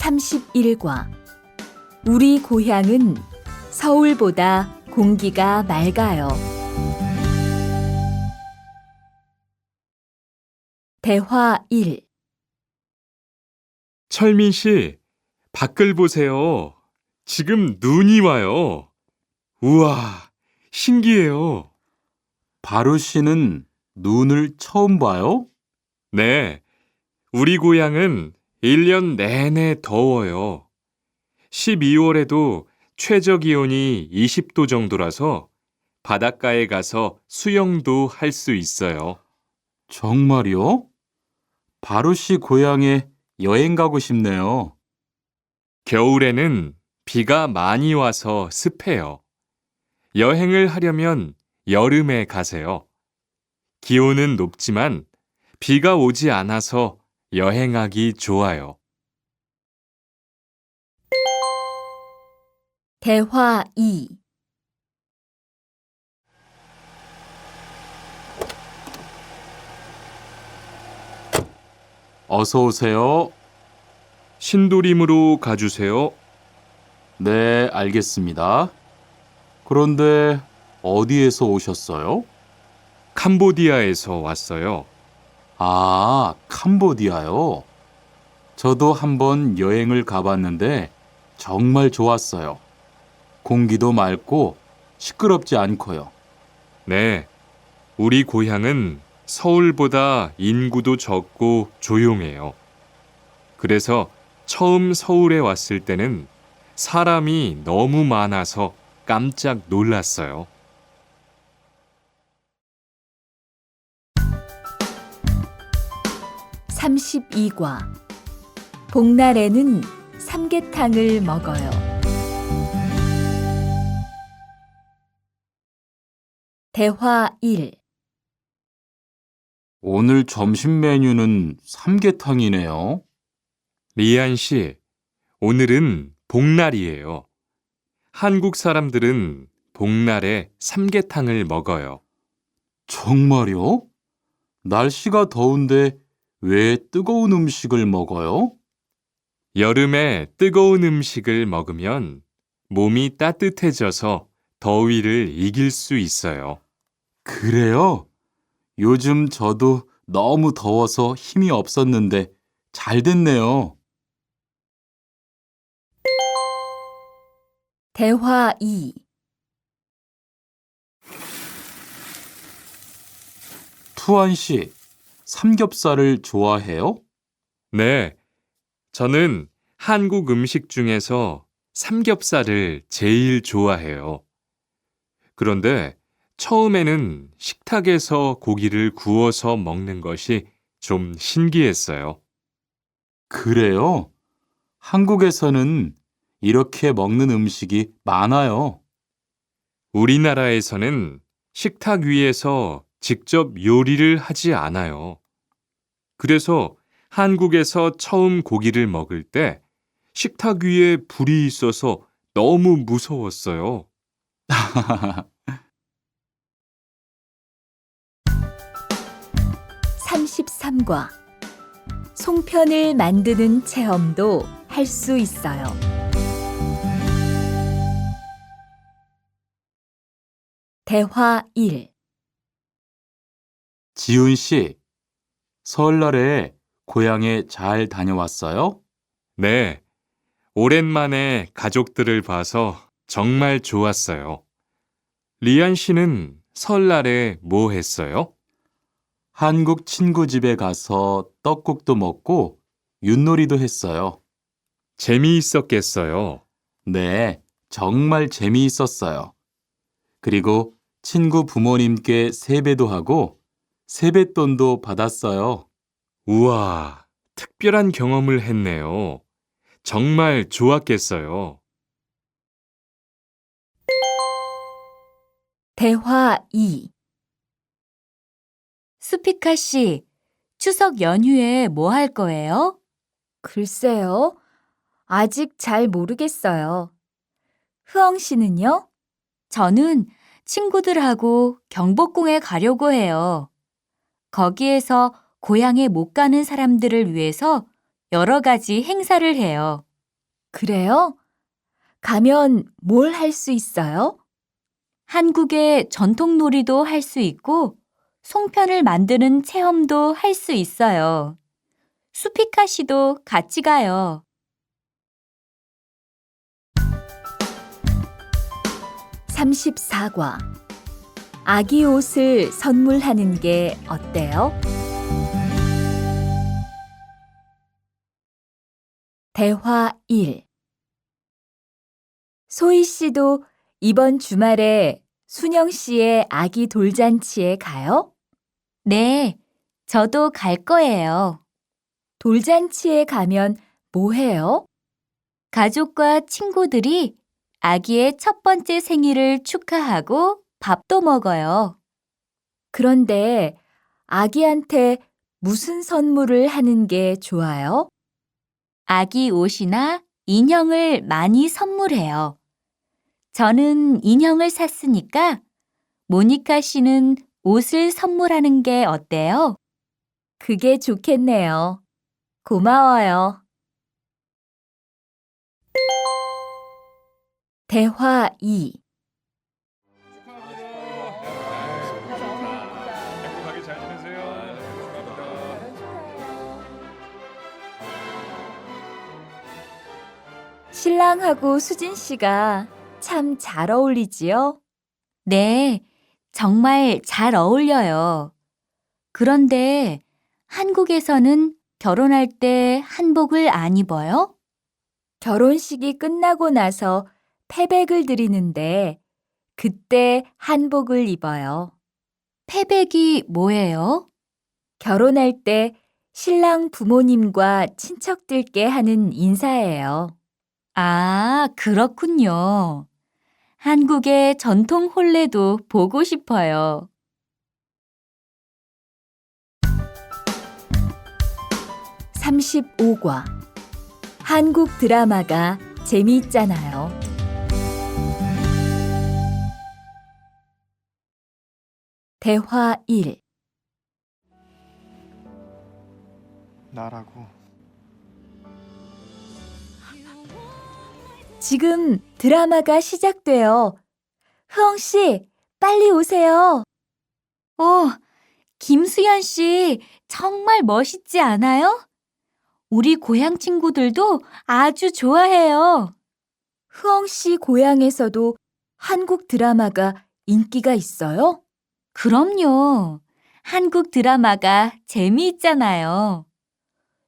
31과 우리 고향은 서울보다 공기가 맑아요. 대화 1. 철민 씨, 밖을 보세요. 지금 눈이 와요. 우와, 신기해요. 바로 씨는 눈을 처음 봐요? 네, 우리 고향은 1년 내내 더워요. 12월에도 최저 기온이 20도 정도라서 바닷가에 가서 수영도 할 수 있어요. 정말요? 바로 씨 고향에 여행 가고 싶네요. 겨울에는 비가 많이 와서 습해요. 여행을 하려면 여름에 가세요. 기온은 높지만 비가 오지 않아서 여행하기 좋아요. 대화 2. 어서 오세요. 신도림으로 가주세요. 네, 알겠습니다. 그런데 어디에서 오셨어요? 캄보디아에서 왔어요. 아, 캄보디아요. 저도 한번 여행을 가봤는데 정말 좋았어요. 공기도 맑고 시끄럽지 않고요. 네, 우리 고향은 서울보다 인구도 적고 조용해요. 그래서 처음 서울에 왔을 때는 사람이 너무 많아서 깜짝 놀랐어요. 32과 복날에는 삼계탕을 먹어요. 대화 1. 오늘 점심 메뉴는 삼계탕이네요. 리안 씨, 오늘은 복날이에요. 한국 사람들은 복날에 삼계탕을 먹어요. 정말요? 날씨가 더운데 왜 뜨거운 음식을 먹어요? 여름에 뜨거운 음식을 먹으면 몸이 따뜻해져서 더위를 이길 수 있어요. 그래요? 요즘 저도 너무 더워서 힘이 없었는데 잘 됐네요. 대화 2. 투안 씨, 삼겹살을 좋아해요? 네, 저는 한국 음식 중에서 삼겹살을 제일 좋아해요. 그런데 처음에는 식탁에서 고기를 구워서 먹는 것이 좀 신기했어요. 그래요? 한국에서는 이렇게 먹는 음식이 많아요. 우리나라에서는 식탁 위에서 직접 요리를 하지 않아요. 그래서 한국에서 처음 고기를 먹을 때 식탁 위에 불이 있어서 너무 무서웠어요. 33과 송편을 만드는 체험도 할 수 있어요. 대화 1. 지훈 씨, 설날에 고향에 잘 다녀왔어요? 네, 오랜만에 가족들을 봐서 정말 좋았어요. 리안 씨는 설날에 뭐 했어요? 한국 친구 집에 가서 떡국도 먹고 윷놀이도 했어요. 재미있었겠어요. 네, 정말 재미있었어요. 그리고 친구 부모님께 세배도 하고 세뱃돈도 받았어요. 우와, 특별한 경험을 했네요. 정말 좋았겠어요. 대화 2. 수피카 씨, 추석 연휴에 뭐 할 거예요? 글쎄요. 아직 잘 모르겠어요. 흐엉 씨는요? 저는 친구들하고 경복궁에 가려고 해요. 거기에서 고향에 못 가는 사람들을 위해서 여러 가지 행사를 해요. 그래요? 가면 뭘 할 수 있어요? 한국의 전통 놀이도 할 수 있고, 송편을 만드는 체험도 할 수 있어요. 수피카시도 같이 가요. 34과 아기 옷을 선물하는 게 어때요? 대화 1. 소희 씨도 이번 주말에 순영 씨의 아기 돌잔치에 가요? 네, 저도 갈 거예요. 돌잔치에 가면 뭐 해요? 가족과 친구들이 아기의 첫 번째 생일을 축하하고 밥도 먹어요. 그런데 아기한테 무슨 선물을 하는 게 좋아요? 아기 옷이나 인형을 많이 선물해요. 저는 인형을 샀으니까 모니카 씨는 옷을 선물하는 게 어때요? 그게 좋겠네요. 고마워요. 대화 2. 행복하게 잘 지내세요. 신랑하고 수진 씨가 참 잘 어울리지요? 네, 정말 잘 어울려요. 그런데 한국에서는 결혼할 때 한복을 안 입어요? 결혼식이 끝나고 나서 패백을 드리는데 그때 한복을 입어요. 패백이 뭐예요? 결혼할 때 신랑 부모님과 친척들께 하는 인사예요. 아, 그렇군요. 한국의 전통 혼례도 보고 싶어요. 35과 한국 드라마가 재미있잖아요. 대화 1. 나라고. 지금 드라마가 시작돼요. 흐엉 씨, 빨리 오세요. 김수현 씨, 정말 멋있지 않아요? 우리 고향 친구들도 아주 좋아해요. 흐엉 씨 고향에서도 한국 드라마가 인기가 있어요? 그럼요. 한국 드라마가 재미있잖아요.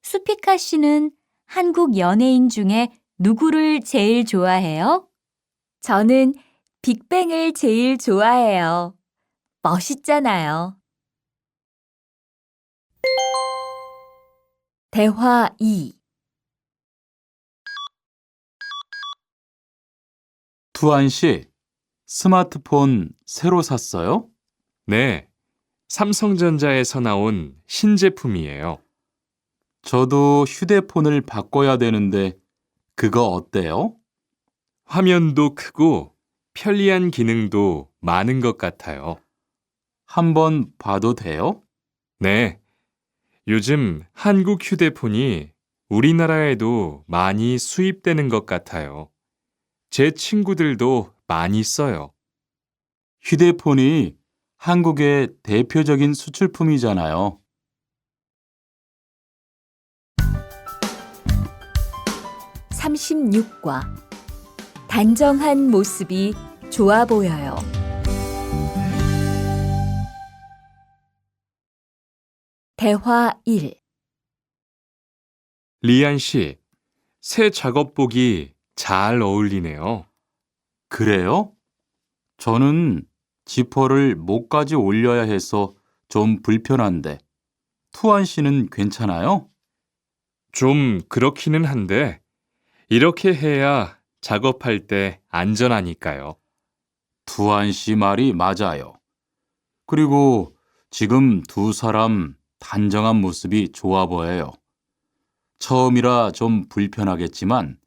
수피카 씨는 한국 연예인 중에 누구를 제일 좋아해요? 저는 빅뱅을 제일 좋아해요. 멋있잖아요. 대화 2. 투안 씨, 스마트폰 새로 샀어요? 네, 삼성전자에서 나온 신제품이에요. 저도 휴대폰을 바꿔야 되는데 그거 어때요? 화면도 크고 편리한 기능도 많은 것 같아요. 한번 봐도 돼요? 네, 요즘 한국 휴대폰이 우리나라에도 많이 수입되는 것 같아요. 제 친구들도 많이 써요. 휴대폰이 한국의 대표적인 수출품이잖아요. 36과 단정한 모습이 좋아 보여요. 대화 1. 리안 씨, 새 작업복이 잘 어울리네요. 그래요? 저는 지퍼를 목까지 올려야 해서 좀 불편한데, 투안 씨는 괜찮아요? 좀 그렇기는 한데, 이렇게 해야 작업할 때 안전하니까요. 투안 씨 말이 맞아요. 그리고 지금 두 사람 단정한 모습이 좋아 보여요. 처음이라 좀 불편하겠지만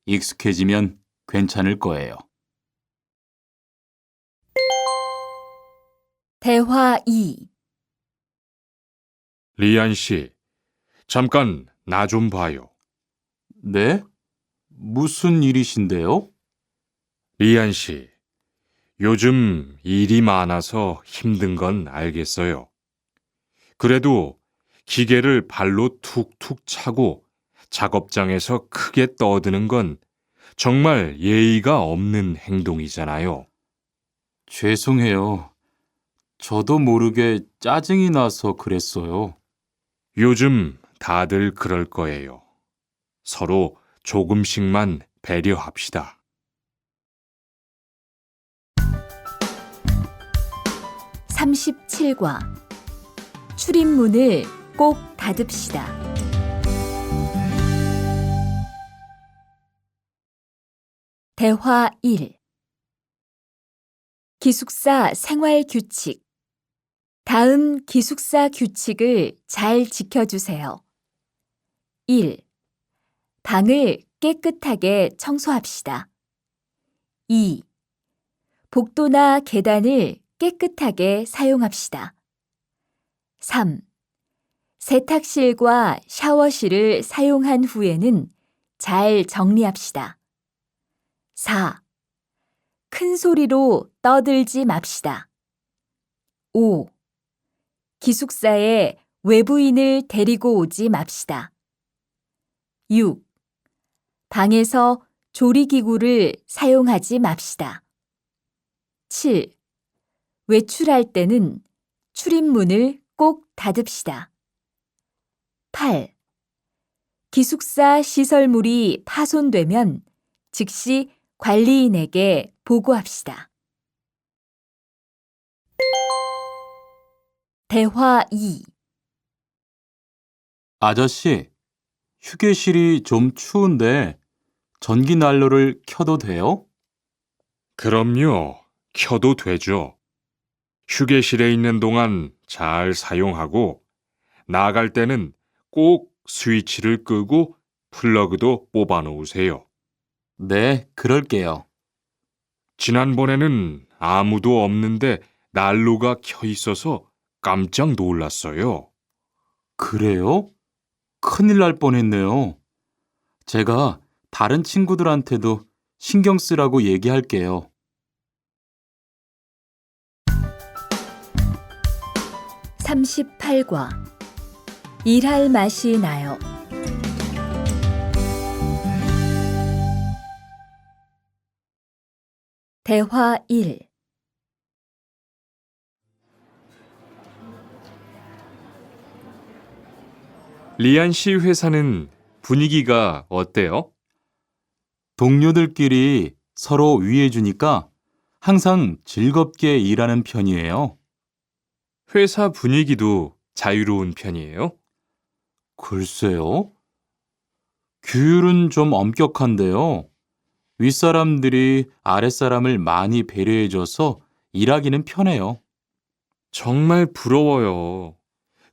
익숙해지면 괜찮을 거예요. 대화 2. 리안 씨, 잠깐 나 좀 봐요. 네? 무슨 일이신데요? 리안 씨, 요즘 일이 많아서 힘든 건 알겠어요. 그래도 기계를 발로 툭툭 차고 작업장에서 크게 떠드는 건 정말 예의가 없는 행동이잖아요. 죄송해요. 저도 모르게 짜증이 나서 그랬어요. 요즘 다들 그럴 거예요. 서로 조금씩만 배려합시다. 37과 출입문을 꼭 닫읍시다. 대화 1. 기숙사 생활 규칙. 다음 기숙사 규칙을 잘 지켜주세요. 1. 방을 깨끗하게 청소합시다. 2. 복도나 계단을 깨끗하게 사용합시다. 3. 세탁실과 샤워실을 사용한 후에는 잘 정리합시다. 4. 큰 소리로 떠들지 맙시다. 5. 기숙사에 외부인을 데리고 오지 맙시다. 6. 방에서 조리기구를 사용하지 맙시다. 7. 외출할 때는 출입문을 꼭 닫읍시다. 8. 기숙사 시설물이 파손되면 즉시 관리인에게 보고합시다. 대화 2. 아저씨, 휴게실이 좀 추운데 전기 난로를 켜도 돼요? 그럼요. 켜도 되죠. 휴게실에 있는 동안 잘 사용하고 나갈 때는 꼭 스위치를 끄고 플러그도 뽑아 놓으세요. 네, 그럴게요. 지난번에는 아무도 없는데 난로가 켜 있어서 깜짝 놀랐어요. 그래요? 큰일 날 뻔했네요. 제가 다른 친구들한테도 신경 쓰라고 얘기할게요. 38과 일할 맛이 나요. 대화 1. 리안 씨 회사는 분위기가 어때요? 동료들끼리 서로 위해주니까 항상 즐겁게 일하는 편이에요. 회사 분위기도 자유로운 편이에요? 글쎄요. 규율은 좀 엄격한데요. 윗사람들이 아랫사람을 많이 배려해줘서 일하기는 편해요. 정말 부러워요.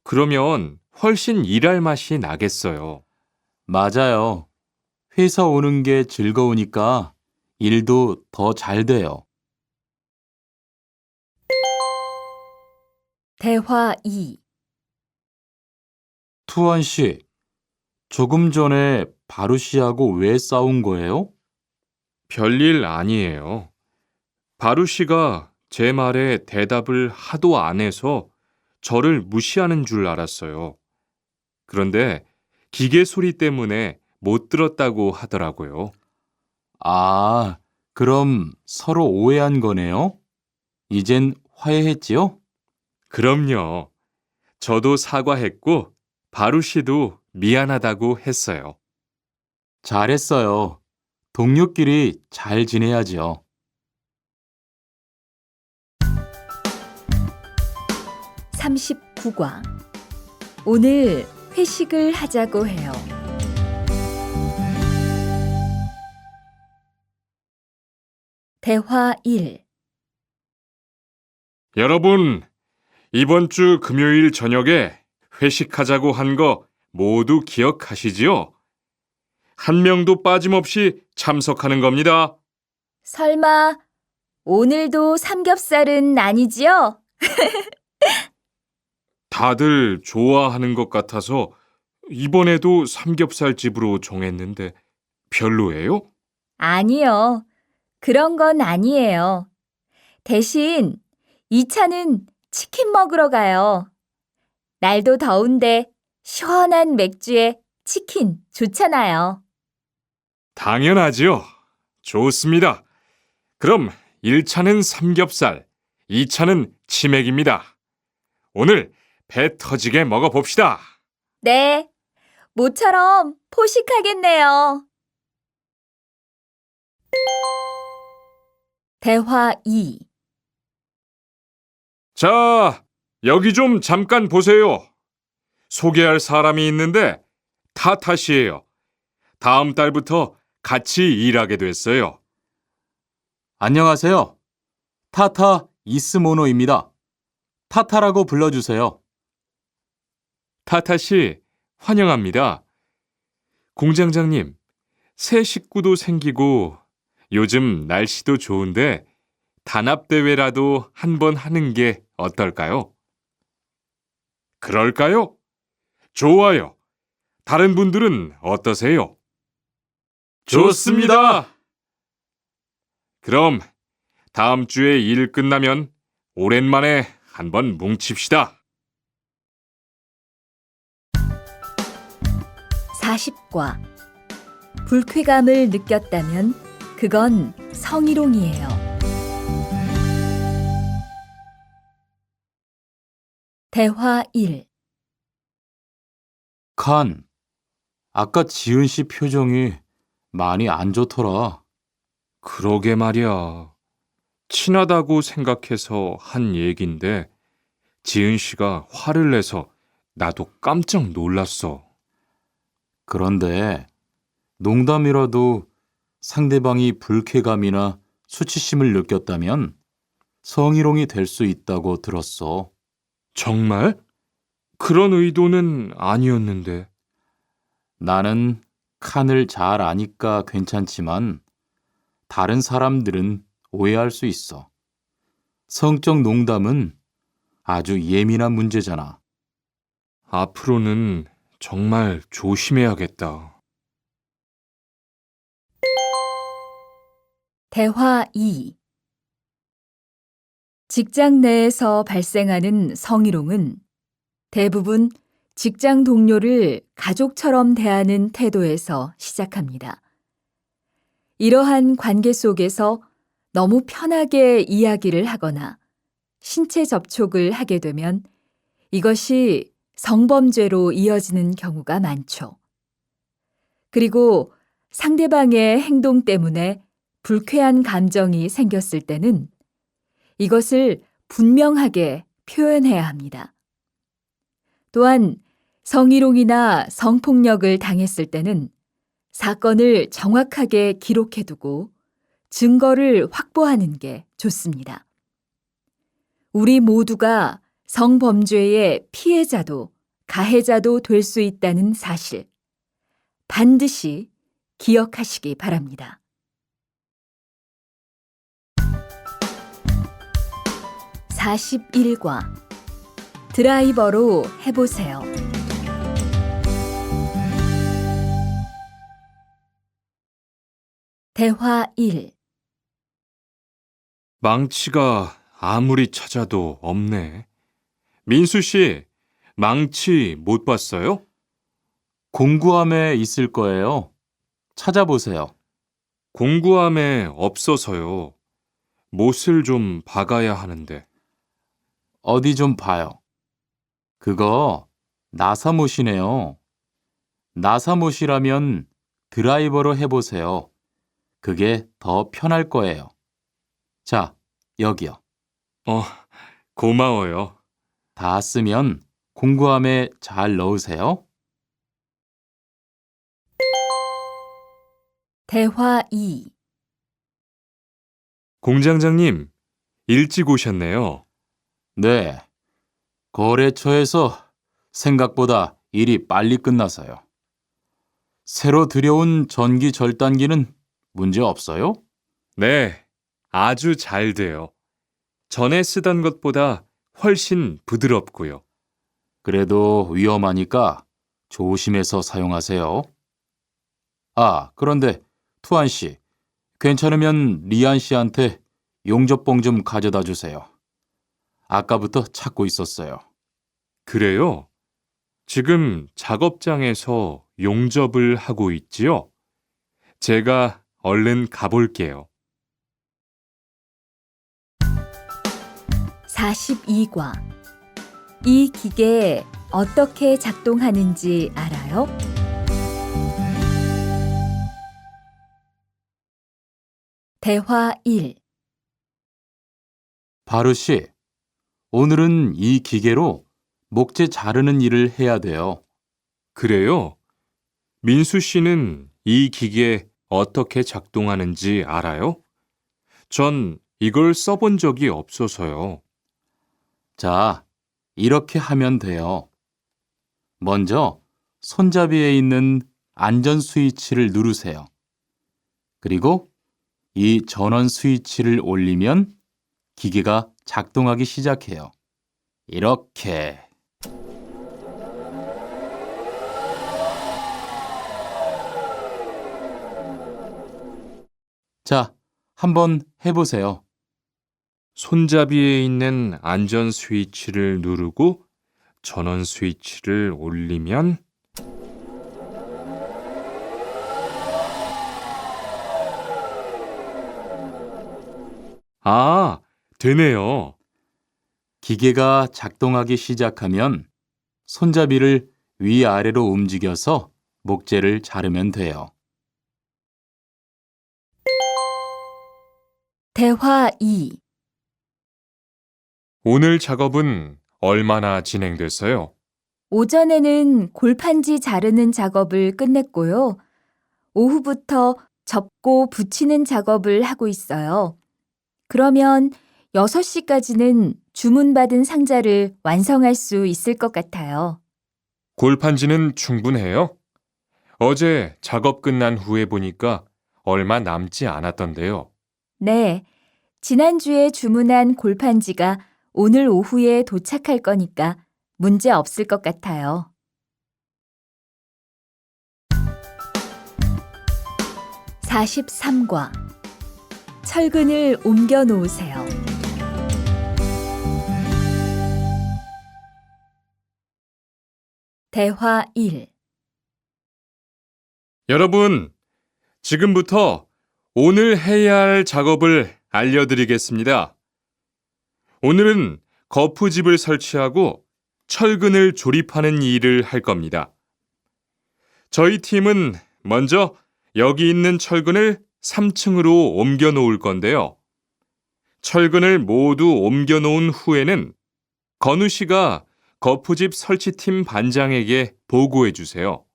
그러면 훨씬 일할 맛이 나겠어요. 맞아요. 회사 오는 게 즐거우니까 일도 더 잘 돼요. 대화 2. 투원 씨, 조금 전에 바루 씨하고 왜 싸운 거예요? 별일 아니에요. 바루 씨가 제 말에 대답을 하도 안 해서 저를 무시하는 줄 알았어요. 그런데 기계 소리 때문에 못 들었다고 하더라고요. 아, 그럼 서로 오해한 거네요? 이젠 화해했지요? 그럼요. 저도 사과했고 바루 씨도 미안하다고 했어요. 잘했어요. 동료끼리 잘 지내야지요. 39과 오늘 회식을 하자고 해요. 대화 1. 여러분, 이번 주 금요일 저녁에 회식하자고 한 거 모두 기억하시지요? 한 명도 빠짐없이 참석하는 겁니다. 설마 오늘도 삼겹살은 아니지요? 다들 좋아하는 것 같아서 이번에도 삼겹살 집으로 정했는데 별로예요? 아니요. 그런 건 아니에요. 대신 이 차는 치킨 먹으러 가요. 날도 더운데 시원한 맥주에 치킨 좋잖아요. 당연하지요. 좋습니다. 그럼 1차는 삼겹살, 2차는 치맥입니다. 오늘 배 터지게 먹어봅시다. 네, 모처럼 포식하겠네요. 대화 2. 자, 여기 좀 잠깐 보세요. 소개할 사람이 있는데 타타 씨예요. 다음 달부터 같이 일하게 됐어요. 안녕하세요. 타타 이스모노입니다. 타타라고 불러주세요. 타타 씨, 환영합니다. 공장장님, 새 식구도 생기고 요즘 날씨도 좋은데 단합대회라도 한번 하는 게 어떨까요? 그럴까요? 좋아요. 다른 분들은 어떠세요? 좋습니다. 그럼 다음 주에 일 끝나면 오랜만에 한번 뭉칩시다. 40과 불쾌감을 느꼈다면 그건 성희롱이에요. 대화 1. 칸, 아까 지은 씨 표정이 많이 안 좋더라. 그러게 말이야. 친하다고 생각해서 한 얘긴데 지은 씨가 화를 내서 나도 깜짝 놀랐어. 그런데 농담이라도 상대방이 불쾌감이나 수치심을 느꼈다면 성희롱이 될 수 있다고 들었어. 정말? 그런 의도는 아니었는데. 나는 칸을 잘 아니까 괜찮지만 다른 사람들은 오해할 수 있어. 성적 농담은 아주 예민한 문제잖아. 앞으로는 정말 조심해야겠다. 대화 2. 직장 내에서 발생하는 성희롱은 대부분 직장 동료를 가족처럼 대하는 태도에서 시작합니다. 이러한 관계 속에서 너무 편하게 이야기를 하거나 신체 접촉을 하게 되면 이것이 성범죄로 이어지는 경우가 많죠. 그리고 상대방의 행동 때문에 불쾌한 감정이 생겼을 때는 이것을 분명하게 표현해야 합니다. 또한 성희롱이나 성폭력을 당했을 때는 사건을 정확하게 기록해두고 증거를 확보하는 게 좋습니다. 우리 모두가 성범죄의 피해자도 가해자도 될 수 있다는 사실 반드시 기억하시기 바랍니다. 41과 드라이버로 해보세요. 대화 1. 망치가 아무리 찾아도 없네. 민수 씨, 망치 못 봤어요? 공구함에 있을 거예요. 찾아보세요. 공구함에 없어서요. 못을 좀 박아야 하는데. 어디 좀 봐요. 그거 나사못이네요. 나사못이라면 드라이버로 해보세요. 그게 더 편할 거예요. 자, 여기요. 고마워요. 다 쓰면 공구함에 잘 넣으세요. 대화 2. 공장장님, 일찍 오셨네요. 네. 거래처에서 생각보다 일이 빨리 끝나서요. 새로 들여온 전기 절단기는 문제 없어요? 네, 아주 잘 돼요. 전에 쓰던 것보다 훨씬 부드럽고요. 그래도 위험하니까 조심해서 사용하세요. 아, 그런데 투안 씨, 괜찮으면 리안 씨한테 용접봉 좀 가져다 주세요. 아까부터 찾고 있었어요. 그래요? 지금 작업장에서 용접을 하고 있지요? 제가 얼른 가볼게요. 42과. 이 기계 어떻게 작동하는지 알아요? 대화 1. 바르 씨, 오늘은 이 기계로 목재 자르는 일을 해야 돼요. 그래요? 민수 씨는 이 기계 어떻게 작동하는지 알아요? 전 이걸 써본 적이 없어서요. 자, 이렇게 하면 돼요. 먼저 손잡이에 있는 안전 스위치를 누르세요. 그리고 이 전원 스위치를 올리면 기계가 작동하기 시작해요. 이렇게. 자, 한번 해보세요. 손잡이에 있는 안전 스위치를 누르고 전원 스위치를 올리면 아, 되네요. 기계가 작동하기 시작하면 손잡이를 위아래로 움직여서 목재를 자르면 돼요. 대화 2. 오늘 작업은 얼마나 진행됐어요? 오전에는 골판지 자르는 작업을 끝냈고요. 오후부터 접고 붙이는 작업을 하고 있어요. 그러면 6시까지는 주문받은 상자를 완성할 수 있을 것 같아요. 골판지는 충분해요? 어제 작업 끝난 후에 보니까 얼마 남지 않았던데요. 네, 지난주에 주문한 골판지가 오늘 오후에 도착할 거니까 문제 없을 것 같아요. 43과. 철근을 옮겨 놓으세요. 대화 1. 여러분, 지금부터 오늘 해야 할 작업을 알려드리겠습니다. 오늘은 거푸집을 설치하고 철근을 조립하는 일을 할 겁니다. 저희 팀은 먼저 여기 있는 철근을 3층으로 옮겨 놓을 건데요. 철근을 모두 옮겨 놓은 후에는 건우 씨가 거푸집 설치팀 반장에게 보고해 주세요.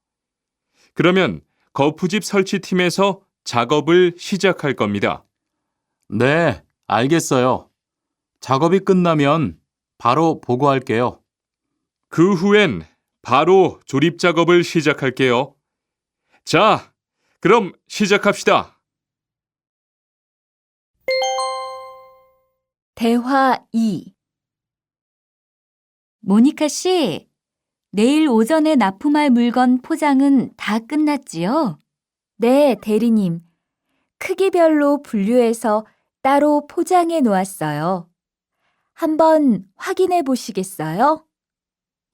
그러면 거푸집 설치팀에서 작업을 시작할 겁니다. 네, 알겠어요. 작업이 끝나면 바로 보고할게요. 그 후엔 바로 조립 작업을 시작할게요. 자, 그럼 시작합시다. 대화 2. 모니카 씨, 내일 오전에 납품할 물건 포장은 다 끝났지요? 네, 대리님. 크기별로 분류해서 따로 포장해 놓았어요. 한번 확인해 보시겠어요?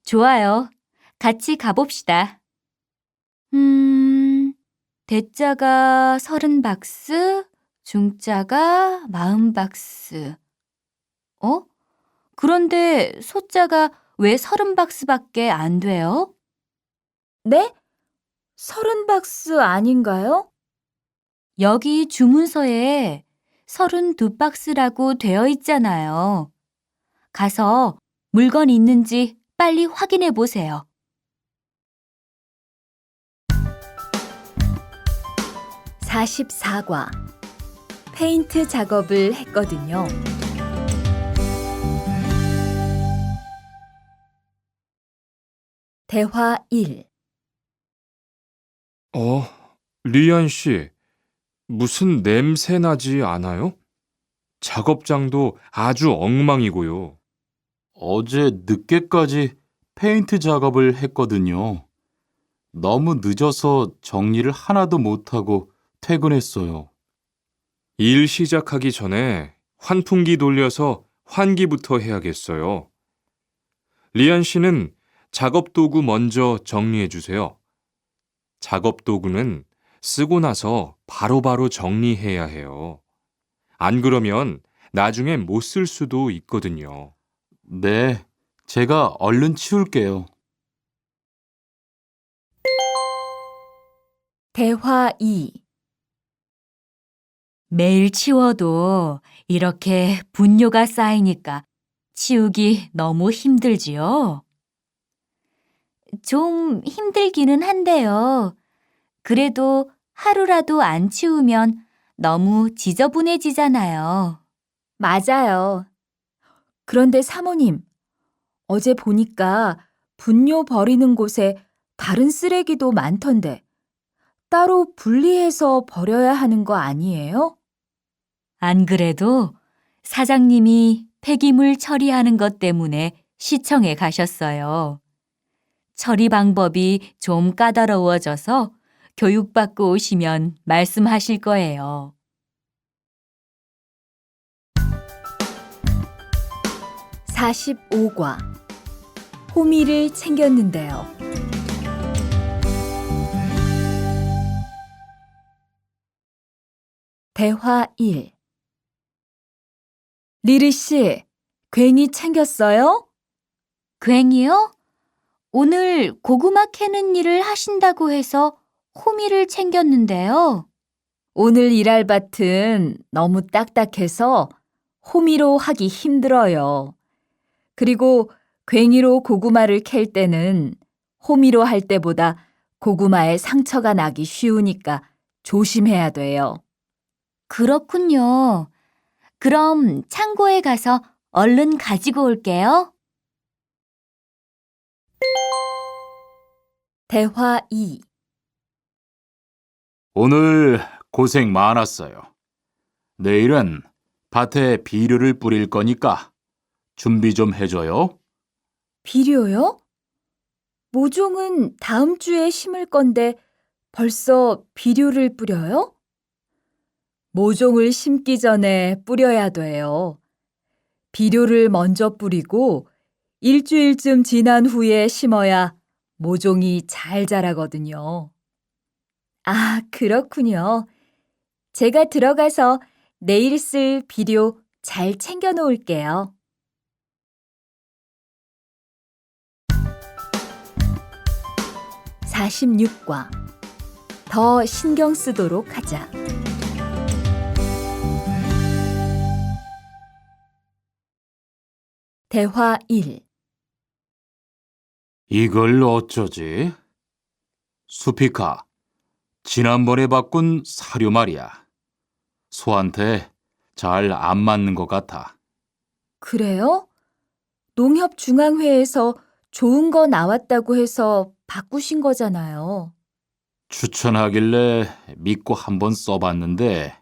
좋아요. 같이 가봅시다. 대자가 30박스, 중자가 40박스. 그런데 소자가 왜 30박스밖에 안 돼요? 네? 30박스 아닌가요? 여기 주문서에 32박스라고 되어 있잖아요. 가서 물건 있는지 빨리 확인해 보세요. 44과. 페인트 작업을 했거든요. 대화 1. 리안 씨, 무슨 냄새 나지 않아요? 작업장도 아주 엉망이고요. 어제 늦게까지 페인트 작업을 했거든요. 너무 늦어서 정리를 하나도 못하고 퇴근했어요. 일 시작하기 전에 환풍기 돌려서 환기부터 해야겠어요. 리안 씨는 작업 도구 먼저 정리해 주세요. 작업 도구는 쓰고 나서 바로바로 정리해야 해요. 안 그러면 나중에 못 쓸 수도 있거든요. 네, 제가 얼른 치울게요. 대화 2. 매일 치워도 이렇게 분뇨가 쌓이니까 치우기 너무 힘들지요? 좀 힘들기는 한데요. 그래도 하루라도 안 치우면 너무 지저분해지잖아요. 맞아요. 그런데 사모님, 어제 보니까 분뇨 버리는 곳에 다른 쓰레기도 많던데 따로 분리해서 버려야 하는 거 아니에요? 안 그래도 사장님이 폐기물 처리하는 것 때문에 시청에 가셨어요. 처리 방법이 좀 까다로워져서 교육받고 오시면 말씀하실 거예요. 45과 호미를 챙겼는데요. 대화 1. 리리 씨, 괭이 챙겼어요? 괭이요? 오늘 고구마 캐는 일을 하신다고 해서 호미를 챙겼는데요. 오늘 일할 밭은 너무 딱딱해서 호미로 하기 힘들어요. 그리고 괭이로 고구마를 캘 때는 호미로 할 때보다 고구마에 상처가 나기 쉬우니까 조심해야 돼요. 그렇군요. 그럼 창고에 가서 얼른 가지고 올게요. 대화 2. 오늘 고생 많았어요. 내일은 밭에 비료를 뿌릴 거니까 준비 좀 해줘요. 비료요? 모종은 다음 주에 심을 건데 벌써 비료를 뿌려요? 모종을 심기 전에 뿌려야 돼요. 비료를 먼저 뿌리고 일주일쯤 지난 후에 심어야 모종이 잘 자라거든요. 아, 그렇군요. 제가 들어가서 내일 쓸 비료 잘 챙겨 놓을게요. 46과 더 신경 쓰도록 하자. 대화 1. 이걸 어쩌지? 수피카, 지난번에 바꾼 사료 말이야. 소한테 잘 안 맞는 것 같아. 그래요? 농협중앙회에서 좋은 거 나왔다고 해서 바꾸신 거잖아요. 추천하길래 믿고 한번 써봤는데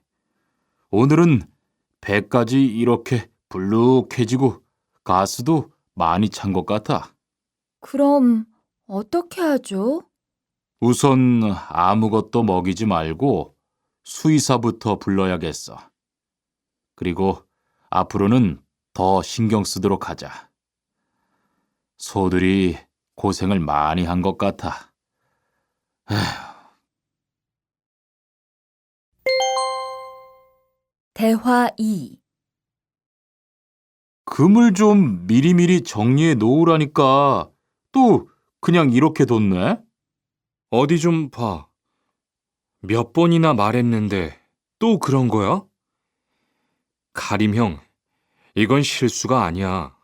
오늘은 배까지 이렇게 불룩해지고 가스도 많이 찬 것 같아. 그럼 어떻게 하죠? 우선 아무것도 먹이지 말고 수의사부터 불러야겠어. 그리고 앞으로는 더 신경 쓰도록 하자. 소들이 고생을 많이 한 것 같아. 대화 2. 금을 좀 미리미리 정리해 놓으라니까 또 그냥 이렇게 뒀네? 어디 좀 봐. 몇 번이나 말했는데 또 그런 거야? 가림 형, 이건 실수가 아니야.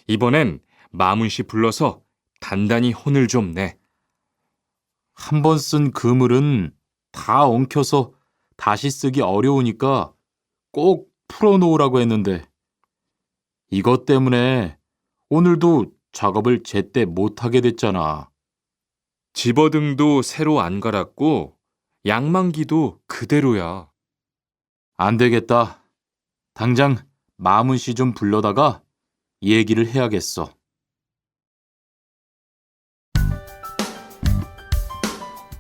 이번엔 마문 씨 불러서 단단히 혼을 좀 내. 한 번 쓴 그물은 다 엉켜서 다시 쓰기 어려우니까 꼭 풀어놓으라고 했는데 이것 때문에 오늘도 작업을 제때 못하게 됐잖아. 집어등도 새로 안 갈았고 양만기도 그대로야. 안 되겠다. 당장 마문 씨 좀 불러다가 얘기를 해야겠어.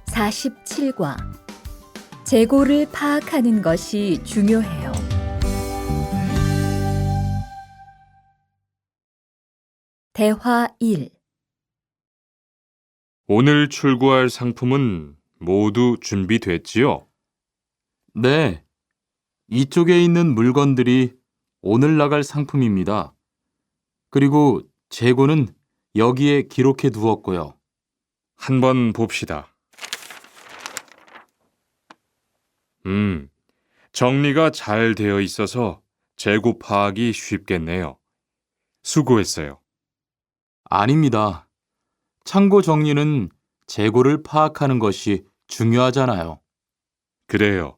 47과 재고를 파악하는 것이 중요해요. 대화 1. 오늘 출고할 상품은 모두 준비됐지요? 네. 이쪽에 있는 물건들이 오늘 나갈 상품입니다. 그리고 재고는 여기에 기록해 두었고요. 한번 봅시다. 정리가 잘 되어 있어서 재고 파악이 쉽겠네요. 수고했어요. 아닙니다. 창고 정리는 재고를 파악하는 것이 중요하잖아요. 그래요.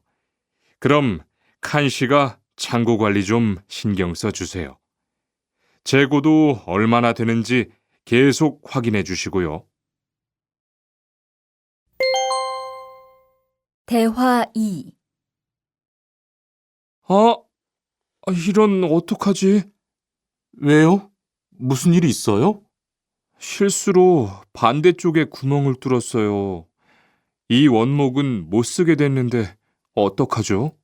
그럼 칸 씨가 창고 관리 좀 신경 써 주세요. 재고도 얼마나 되는지 계속 확인해 주시고요. 대화 2. 이런 어떡하지? 왜요? 무슨 일이 있어요? 실수로 반대쪽에 구멍을 뚫었어요. 이 원목은 못 쓰게 됐는데 어떡하죠?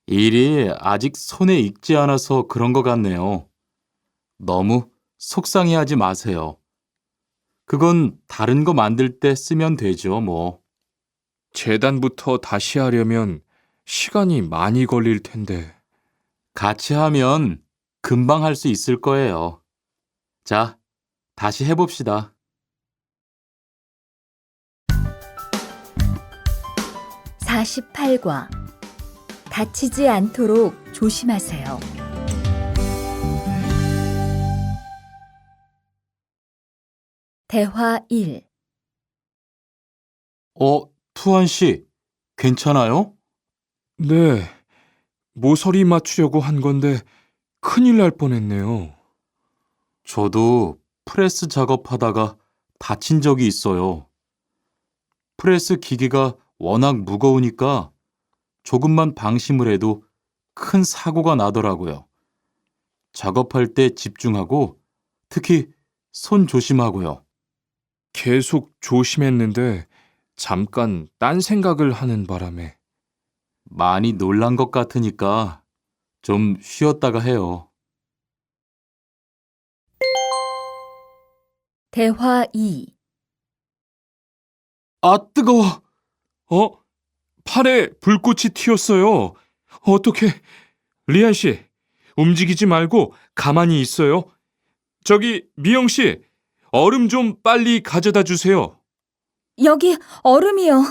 일이 아직 손에 익지 않아서 그런 것 같네요. 너무 속상해하지 마세요. 그건 다른 거 만들 때 쓰면 되죠, 뭐. 재단부터 다시 하려면 시간이 많이 걸릴 텐데. 같이 하면 금방 할 수 있을 거예요. 자, 다시 해봅시다. 48과 다치지 않도록 조심하세요. 대화 1. 투한 씨, 괜찮아요? 네, 모서리 맞추려고 한 건데 큰일 날 뻔했네요. 저도 프레스 작업하다가 다친 적이 있어요. 프레스 기계가 워낙 무거우니까 조금만 방심을 해도 큰 사고가 나더라고요. 작업할 때 집중하고 특히 손 조심하고요. 계속 조심했는데 잠깐 딴 생각을 하는 바람에. 많이 놀란 것 같으니까 좀 쉬었다가 해요. 대화 2. 아, 뜨거워! 팔에 불꽃이 튀었어요. 어떻게? 리안 씨, 움직이지 말고 가만히 있어요. 저기 미영 씨, 얼음 좀 빨리 가져다 주세요. 여기 얼음이요.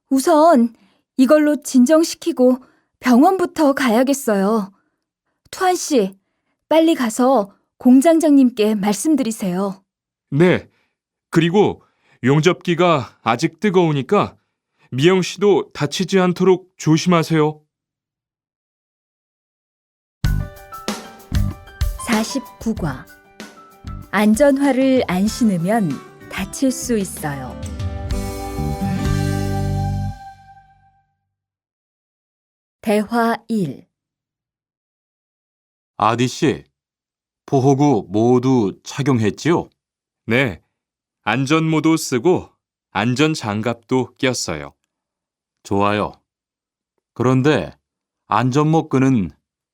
우선 이걸로 진정시키고 병원부터 가야겠어요. 투한 씨, 빨리 가서 공장장님께 말씀드리세요. 네. 그리고 용접기가 아직 뜨거우니까 미영 씨도 다치지 않도록 조심하세요. 49과 안전화를 안 신으면 다칠 수 있어요. 대화 1. 아디 씨, 보호구 모두 착용했지요? 네. 안전모도 쓰고 안전장갑도 꼈어요. 좋아요. 그런데 안전모 끈은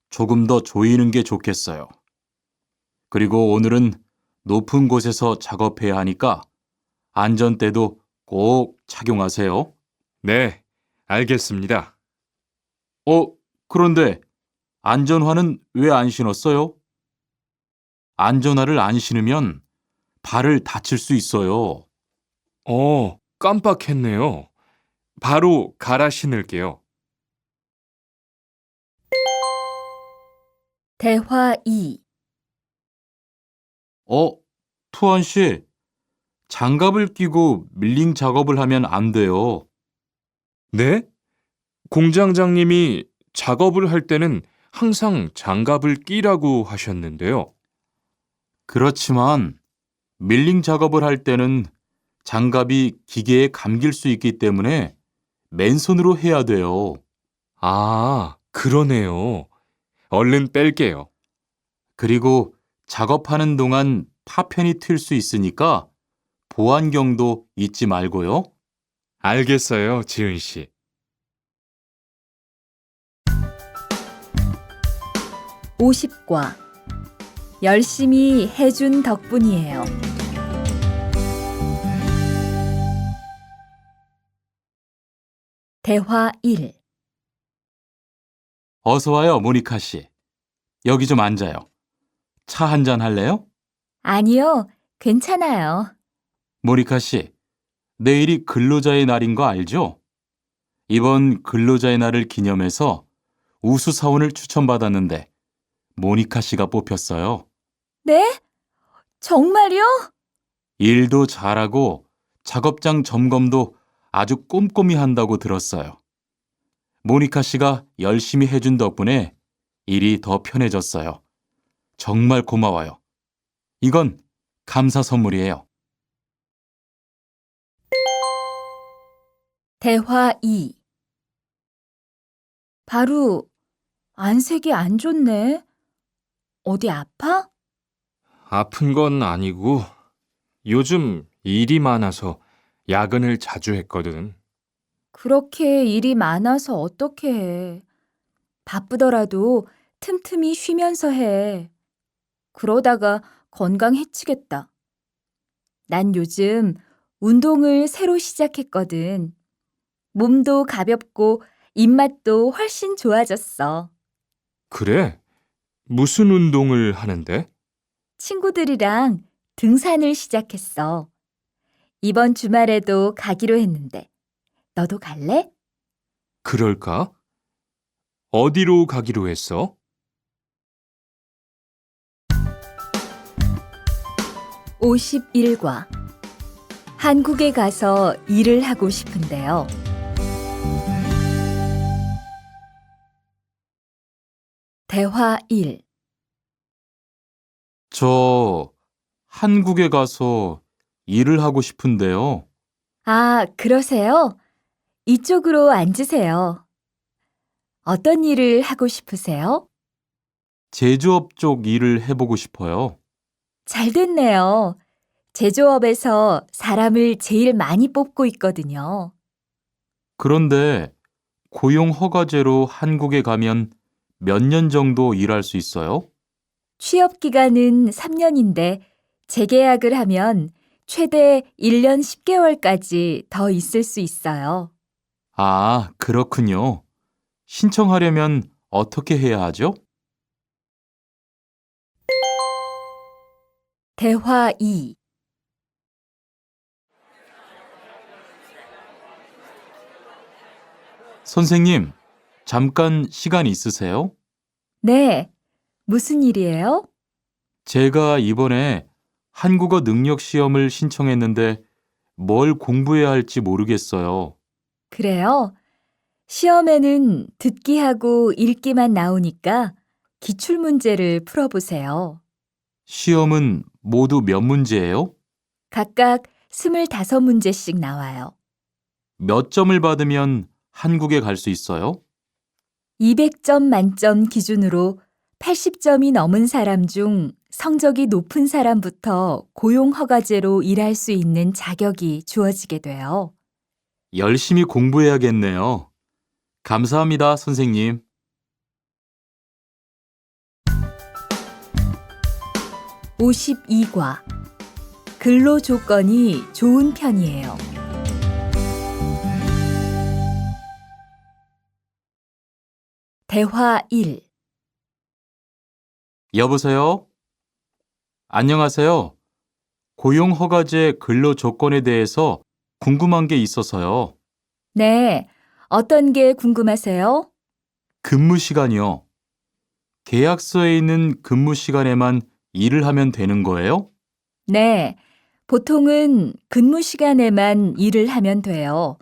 조금 더 조이는 게 좋겠어요. 그리고 오늘은 높은 곳에서 작업해야 하니까 안전대도 꼭 착용하세요. 네, 알겠습니다. 그런데 안전화는 왜 안 신었어요? 안전화를 안 신으면 발을 다칠 수 있어요. 깜빡했네요. 바로 갈아 신을게요. 대화 2. 투한 씨, 장갑을 끼고 밀링 작업을 하면 안 돼요. 네? 공장장님이 작업을 할 때는 항상 장갑을 끼라고 하셨는데요. 그렇지만 밀링 작업을 할 때는 장갑이 기계에 감길 수 있기 때문에 맨손으로 해야 돼요. 그러네요. 얼른 뺄게요. 그리고 작업하는 동안 파편이 튈 수 있으니까 보안경도 잊지 말고요. 알겠어요, 지은 씨. 50과 열심히 해준 덕분이에요. 대화 1. 어서 와요, 모니카 씨. 여기 좀 앉아요. 차 한 잔 할래요? 아니요, 괜찮아요. 모니카 씨, 내일이 근로자의 날인 거 알죠? 이번 근로자의 날을 기념해서 우수 사원을 추천받았는데 모니카 씨가 뽑혔어요. 네? 정말요? 일도 잘하고 작업장 점검도 아주 꼼꼼히 한다고 들었어요. 모니카 씨가 열심히 해준 덕분에 일이 더 편해졌어요. 정말 고마워요. 이건 감사 선물이에요. 대화 2. 바로 안색이 안 좋네. 어디 아파? 아픈 건 아니고 요즘 일이 많아서 야근을 자주 했거든. 그렇게 일이 많아서 어떻게 해. 바쁘더라도 틈틈이 쉬면서 해. 그러다가 건강 해치겠다. 난 요즘 운동을 새로 시작했거든. 몸도 가볍고 입맛도 훨씬 좋아졌어. 그래? 무슨 운동을 하는데? 친구들이랑 등산을 시작했어. 이번 주말에도 가기로 했는데, 너도 갈래? 그럴까? 어디로 가기로 했어? 51과 한국에 가서 일을 하고 싶은데요. 대화 1. 저 한국에 가서 일을 하고 싶은데요. 아, 그러세요? 이쪽으로 앉으세요. 어떤 일을 하고 싶으세요? 제조업 쪽 일을 해보고 싶어요. 잘 됐네요. 제조업에서 사람을 제일 많이 뽑고 있거든요. 그런데 고용 허가제로 한국에 가면 몇 년 정도 일할 수 있어요? 취업 기간은 3년인데 재계약을 하면 최대 1년 10개월까지 더 있을 수 있어요. 아, 그렇군요. 신청하려면 어떻게 해야 하죠? 대화 2. 선생님, 잠깐 시간 있으세요? 네, 무슨 일이에요? 제가 이번에 한국어 능력 시험을 신청했는데 뭘 공부해야 할지 모르겠어요. 그래요? 시험에는 듣기하고 읽기만 나오니까 기출문제를 풀어보세요. 시험은 모두 몇 문제예요? 각각 25문제씩 나와요. 몇 점을 받으면 한국에 갈 수 있어요? 200점 만점 기준으로 80점이 넘은 사람 중 성적이 높은 사람부터 고용허가제로 일할 수 있는 자격이 주어지게 돼요. 열심히 공부해야겠네요. 감사합니다, 선생님. 52과 근로 조건이 좋은 편이에요. 대화 1. 여보세요? 안녕하세요. 고용허가제 근로 조건에 대해서 궁금한 게 있어서요. 네, 어떤 게 궁금하세요? 근무 시간이요. 계약서에 있는 근무 시간에만 일을 하면 되는 거예요? 네, 보통은 근무 시간에만 일을 하면 돼요.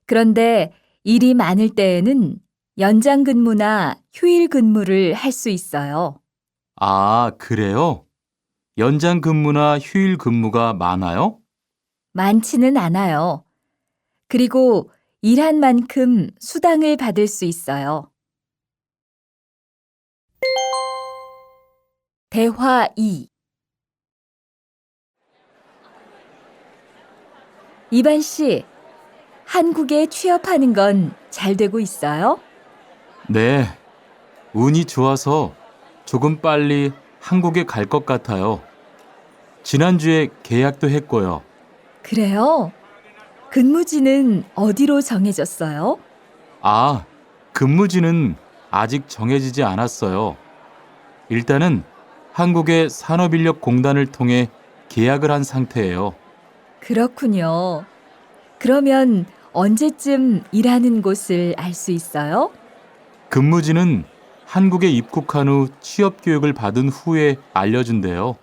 그런데 일이 많을 때에는 연장 근무나 휴일 근무를 할 수 있어요. 아, 그래요? 연장 근무나 휴일 근무가 많아요? 많지는 않아요. 그리고 일한 만큼 수당을 받을 수 있어요. 대화 2. 이반 씨, 한국에 취업하는 건 잘 되고 있어요? 네. 운이 좋아서 조금 빨리 한국에 갈 것 같아요. 지난주에 계약도 했고요. 그래요? 근무지는 어디로 정해졌어요? 아, 근무지는 아직 정해지지 않았어요. 일단은 한국의 산업인력공단을 통해 계약을 한 상태예요. 그렇군요. 그러면 언제쯤 일하는 곳을 알 수 있어요? 근무지는 한국에 입국한 후 취업 교육을 받은 후에 알려준대요.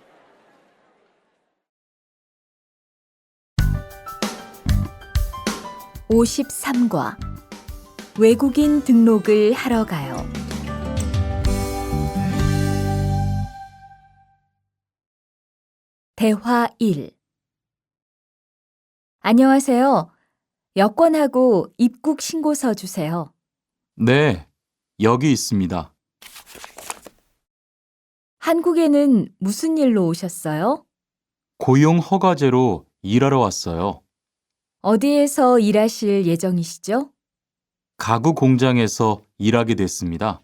53과 외국인 등록을 하러 가요. 대화 1. 안녕하세요. 여권하고 입국 신고서 주세요. 네, 여기 있습니다. 한국에는 무슨 일로 오셨어요? 고용 허가제로 일하러 왔어요. 어디에서 일하실 예정이시죠? 가구 공장에서 일하게 됐습니다.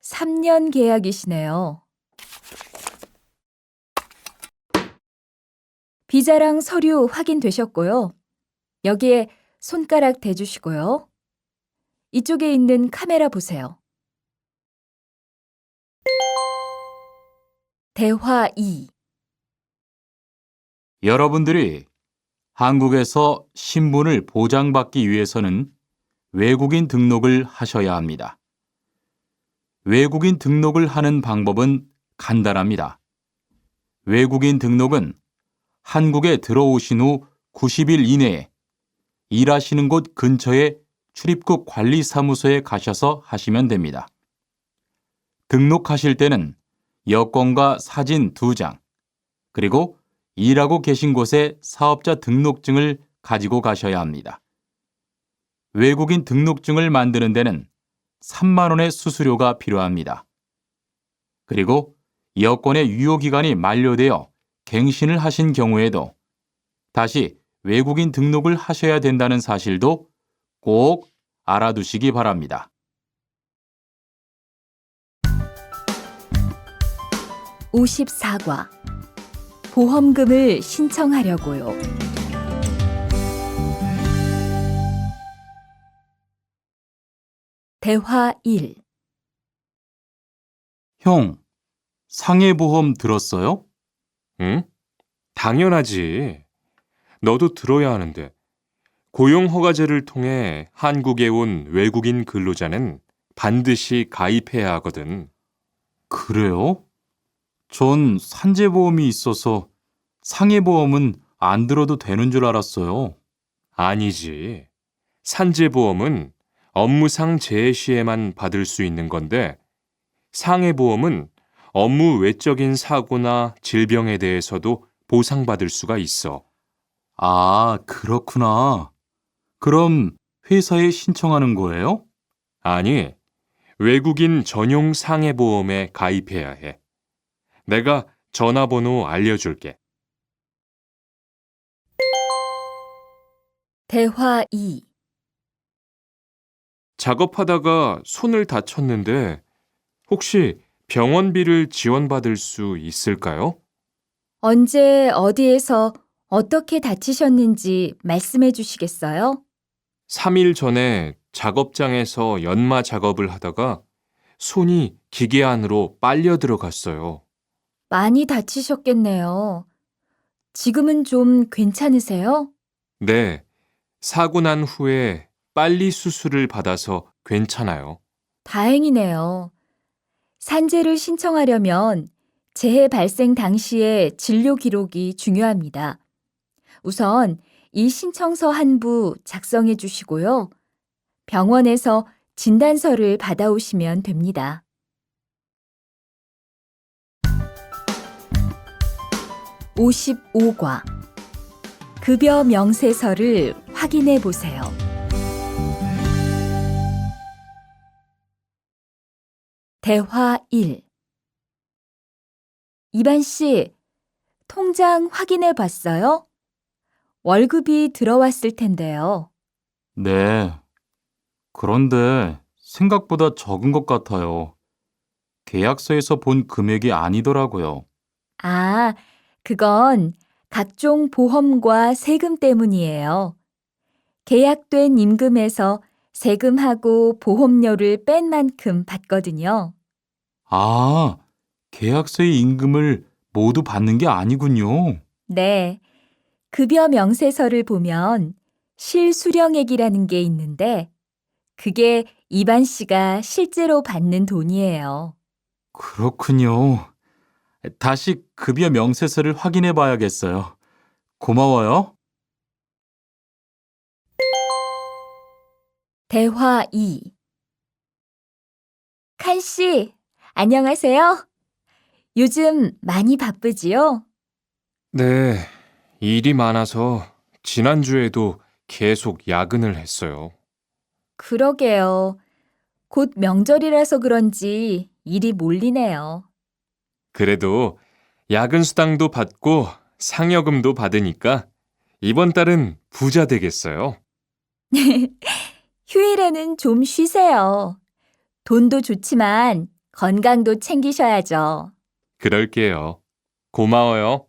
3년 계약이시네요. 비자랑 서류 확인되셨고요. 여기에 손가락 대주시고요. 이쪽에 있는 카메라 보세요. 대화 2. 여러분들이 한국에서 신분을 보장받기 위해서는 외국인 등록을 하셔야 합니다. 외국인 등록을 하는 방법은 간단합니다. 외국인 등록은 한국에 들어오신 후 90일 이내에 일하시는 곳 근처의 출입국 관리사무소에 가셔서 하시면 됩니다. 등록하실 때는 여권과 사진 2장, 그리고 일하고 계신 곳의 사업자 등록증을 가지고 가셔야 합니다. 외국인 등록증을 만드는 데는 3만 원의 수수료가 필요합니다. 그리고 여권의 유효기간이 만료되어 갱신을 하신 경우에도 다시 외국인 등록을 하셔야 된다는 사실도 꼭 알아두시기 바랍니다. 54과 보험금을 신청하려고요. 대화 1. 형, 상해보험 들었어요? 응? 당연하지. 너도 들어야 하는데. 고용허가제를 통해 한국에 온 외국인 근로자는 반드시 가입해야 하거든. 그래요? 전 산재보험이 있어서 상해보험은 안 들어도 되는 줄 알았어요. 아니지. 산재보험은 업무상 재해 시에만 받을 수 있는 건데, 상해보험은 업무 외적인 사고나 질병에 대해서도 보상받을 수가 있어. 아, 그렇구나. 그럼 회사에 신청하는 거예요? 아니, 외국인 전용 상해보험에 가입해야 해. 내가 전화번호 알려줄게. 대화 2. 작업하다가 손을 다쳤는데 혹시 병원비를 지원받을 수 있을까요? 언제 어디에서 어떻게 다치셨는지 말씀해 주시겠어요? 3일 전에 작업장에서 연마 작업을 하다가 손이 기계 안으로 빨려 들어갔어요. 많이 다치셨겠네요. 지금은 좀 괜찮으세요? 네, 사고 난 후에 빨리 수술을 받아서 괜찮아요. 다행이네요. 산재를 신청하려면 재해 발생 당시의 진료 기록이 중요합니다. 우선 이 신청서 한 부 작성해 주시고요. 병원에서 진단서를 받아오시면 됩니다. 55과 급여 명세서를 확인해 보세요. 대화 1. 이반 씨, 통장 확인해 봤어요? 월급이 들어왔을 텐데요. 네. 그런데 생각보다 적은 것 같아요. 계약서에서 본 금액이 아니더라고요. 아, 그건 각종 보험과 세금 때문이에요. 계약된 임금에서 세금하고 보험료를 뺀 만큼 받거든요. 아, 계약서의 임금을 모두 받는 게 아니군요. 네. 급여 명세서를 보면 실수령액이라는 게 있는데 그게 이반 씨가 실제로 받는 돈이에요. 그렇군요. 다시 급여 명세서를 확인해 봐야겠어요. 고마워요. 대화 2. 칸 씨, 안녕하세요. 요즘 많이 바쁘지요? 네, 일이 많아서 지난주에도 계속 야근을 했어요. 그러게요. 곧 명절이라서 그런지 일이 몰리네요. 그래도 야근 수당도 받고 상여금도 받으니까 이번 달은 부자 되겠어요. 휴일에는 좀 쉬세요. 돈도 좋지만 건강도 챙기셔야죠. 그럴게요. 고마워요.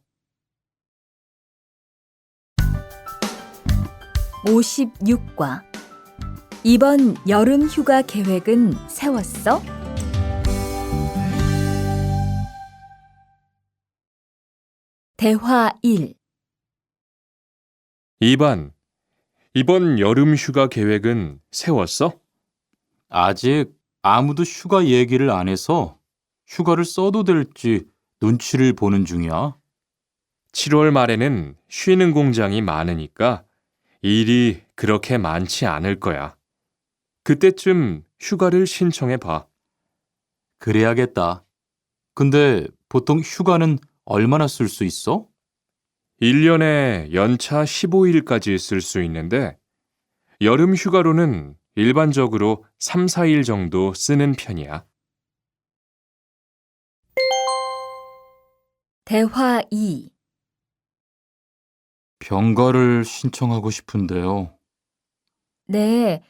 56과. 이번 여름 휴가 계획은 세웠어? 대화 1. 2반, 이번 여름 휴가 계획은 세웠어? 아직 아무도 휴가 얘기를 안 해서 휴가를 써도 될지 눈치를 보는 중이야. 7월 말에는 쉬는 공장이 많으니까 일이 그렇게 많지 않을 거야. 그때쯤 휴가를 신청해 봐. 그래야겠다. 근데 보통 휴가는 얼마나 쓸 수 있어? 1년에 연차 15일까지 쓸 수 있는데 여름 휴가로는 일반적으로 3, 4일 정도 쓰는 편이야. 대화 2. 병가를 신청하고 싶은데요. 네,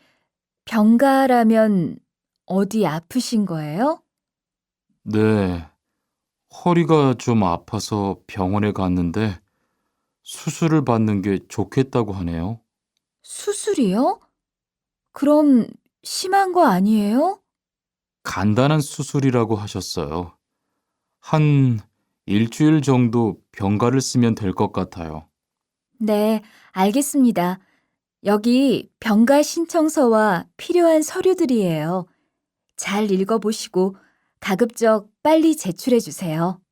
병가라면 어디 아프신 거예요? 네, 허리가 좀 아파서 병원에 갔는데 수술을 받는 게 좋겠다고 하네요. 수술이요? 그럼 심한 거 아니에요? 간단한 수술이라고 하셨어요. 한 일주일 정도 병가를 쓰면 될 것 같아요. 네, 알겠습니다. 여기 병가 신청서와 필요한 서류들이에요. 잘 읽어보시고 가급적 빨리 제출해 주세요.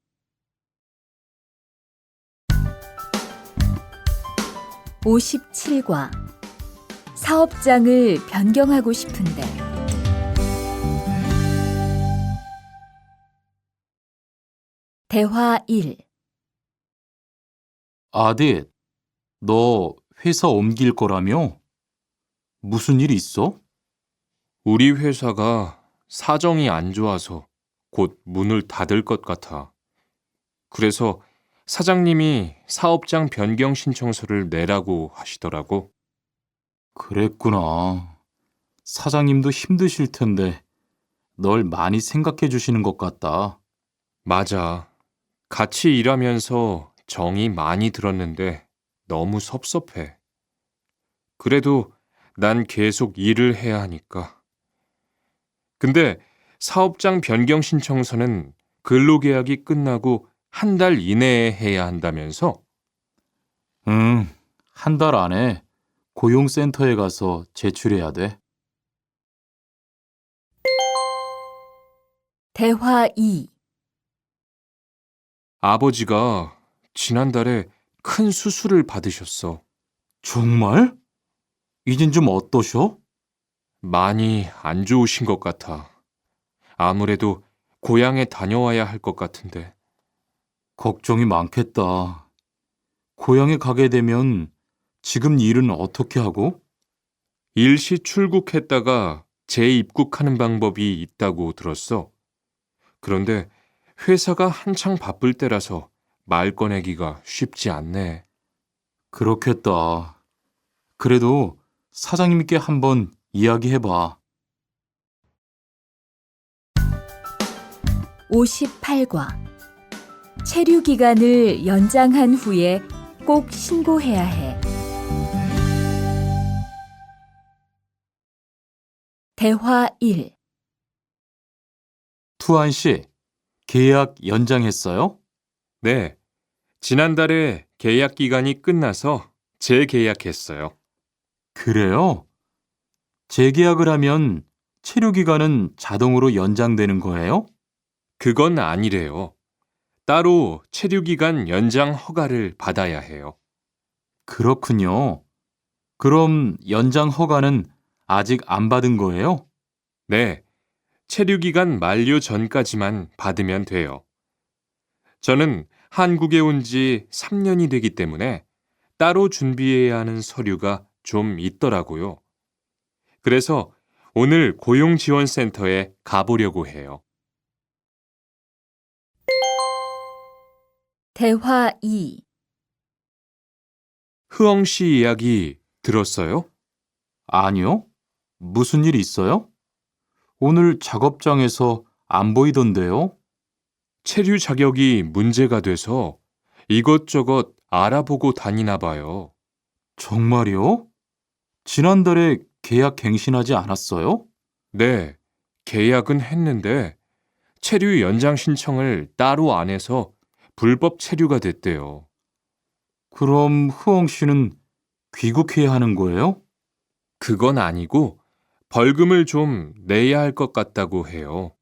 57과. 사업장을 변경하고 싶은데. 대화 1. 아딧, 너 회사 옮길 거라며? 무슨 일 있어? 우리 회사가 사정이 안 좋아서 곧 문을 닫을 것 같아. 그래서 사장님이 사업장 변경 신청서를 내라고 하시더라고. 그랬구나. 사장님도 힘드실 텐데 널 많이 생각해 주시는 것 같다. 맞아. 같이 일하면서 정이 많이 들었는데 너무 섭섭해. 그래도 난 계속 일을 해야 하니까. 근데 사업장 변경 신청서는 근로계약이 끝나고 한 달 이내에 해야 한다면서? 응, 한 달 안에 고용센터에 가서 제출해야 돼. 대화 2. 아버지가 지난달에 큰 수술을 받으셨어. 정말? 이젠 좀 어떠셔? 많이 안 좋으신 것 같아. 아무래도 고향에 다녀와야 할 것 같은데. 걱정이 많겠다. 고향에 가게 되면 지금 일은 어떻게 하고? 일시 출국했다가 재입국하는 방법이 있다고 들었어. 그런데 회사가 한창 바쁠 때라서 말 꺼내기가 쉽지 않네. 그렇겠다. 그래도 사장님께 한번 이야기해봐. 58과 체류 기간을 연장한 후에 꼭 신고해야 해. 대화 1. 투안 씨, 계약 연장했어요? 네. 지난달에 계약 기간이 끝나서 재계약했어요. 그래요? 재계약을 하면 체류 기간은 자동으로 연장되는 거예요? 그건 아니래요. 따로 체류 기간 연장 허가를 받아야 해요. 그렇군요. 그럼 연장 허가는 아직 안 받은 거예요? 네. 체류 기간 만료 전까지만 받으면 돼요. 저는 한국에 온 지 3년이 되기 때문에 따로 준비해야 하는 서류가 좀 있더라고요. 그래서 오늘 고용지원센터에 가보려고 해요. 대화 2. 흐엉 씨 이야기 들었어요? 아니요. 무슨 일 있어요? 오늘 작업장에서 안 보이던데요? 체류 자격이 문제가 돼서 이것저것 알아보고 다니나 봐요. 정말요? 지난달에 계약 갱신하지 않았어요? 네, 계약은 했는데 체류 연장 신청을 따로 안 해서 불법 체류가 됐대요. 그럼 흐엉 씨는 귀국해야 하는 거예요? 그건 아니고 벌금을 좀 내야 할 것 같다고 해요.